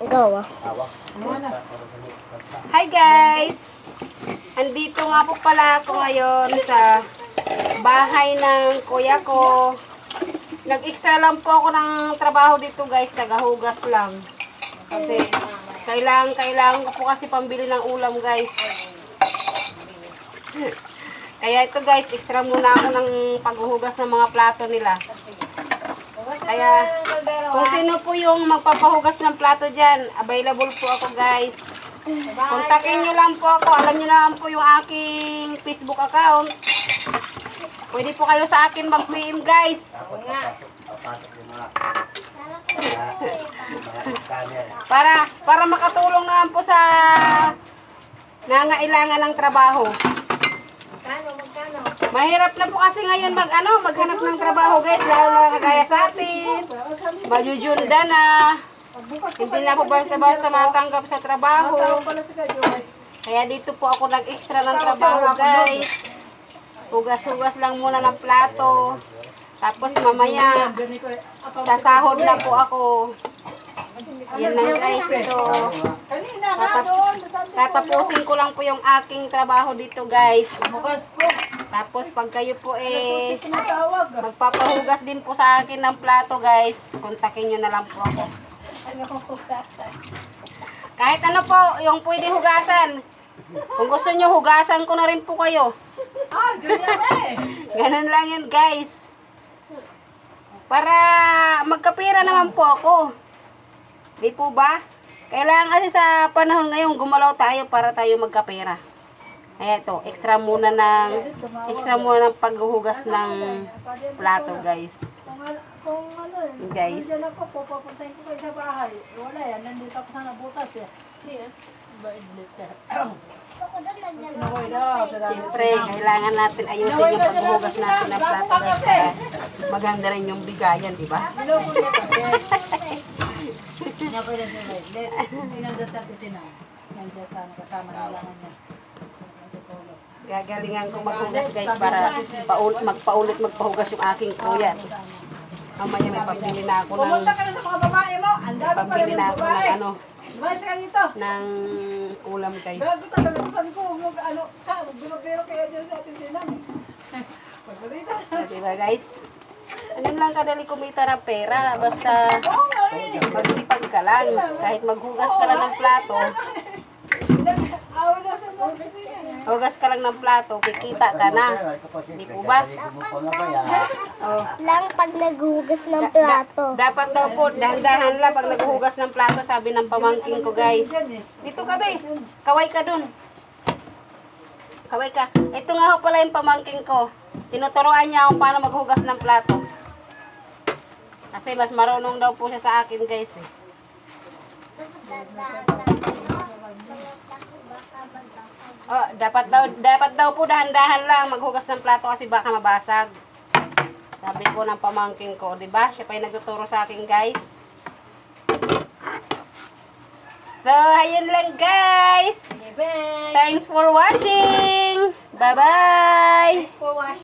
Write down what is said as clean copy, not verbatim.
Gawa. Hi guys! Andito nga po pala ako ngayon sa bahay ng kuya ko. Nag-extra lang po ako ng trabaho dito guys, tagahugas lang. Kasi kailangan ko po kasi pambili ng ulam guys. Kaya ito guys, extra muna ako ng paghuhugas ng mga plato nila. Kaya kung sino po yung magpapahugas ng plato dyan, available po ako guys. Kontakin nyo lang po ako. Alam nyo naman po yung aking Facebook account. Pwede po kayo sa akin mag-PM guys. Para makatulong naman po sa nangailangan ng trabaho. Mahirap na po kasi ngayon maghanap ng trabaho guys, lalo na kagaya sa atin. Majujunda na. Hindi na po basta-basta matanggap sa trabaho. Kaya dito po ako nag-extra ng trabaho guys. Hugas-hugas lang muna ng plato. Tapos mamaya, sasahod na po ako. Yan lang guys ito. Tatapusin ko lang po yung aking trabaho dito guys. Tapos pag kayo po magpapahugas din po sa akin ng plato guys, kontakin nyo na lang po ako. Kahit ano po, yung pwede hugasan. Kung gusto nyo, hugasan ko na rin po kayo. Ganun lang yun guys. Para magkapira naman po ako. Di po ba? Kailangan kasi sa panahon ngayon gumalaw tayo para tayo magkapera. Kaya ito, extra muna ng paghuhugas ng plato guys. Guys. Diyan ako, pupuntahin ko kayo sa bahay. Wala yan, nandito ako sana butas eh. Siyempre, kailangan natin ayusin yung paghuhugas natin ng plato guys. Para maganda rin yung bigayan, di ba? Gagalingan ko maghugas guys para magpahugas yung aking kuya. Mamaya may pambili na ako ng Pumunta ka na sa mga babae mo. Ang dami pa rin yung babae. Lumayas ka nito. ng ulam guys. Bago talaga sabi ko, gumagero kaya dyan sa atin sila. Pagbalita. Diba guys? Ano lang kadali kumita ng pera. Basta magsipag ka lang. Kahit maghugas ka lang ng plato. Awal na sa mga opisina. Hugas ka lang ng plato, kikita ka na. Di po ba? Oh. Lang pag naghuhugas ng plato. Dapat daw po, dahan-dahan lang pag naghuhugas ng plato, sabi ng pamangking ko guys. Dito ka be, kaway ka dun. Kaway ka. Ito nga ho pala yung pamangking ko. Tinuturuan niya kung paano maghugas ng plato. Kasi mas marunong daw po siya sa akin guys eh. Oh, dapat daw po dahan-dahan lang maghugas ng plato kasi baka mabasag. Sabi ko ng pamangking ko, 'di ba? Siya pa yung nagtuturo sa akin, guys. So, ayun lang, guys. Thanks for watching. Bye-bye.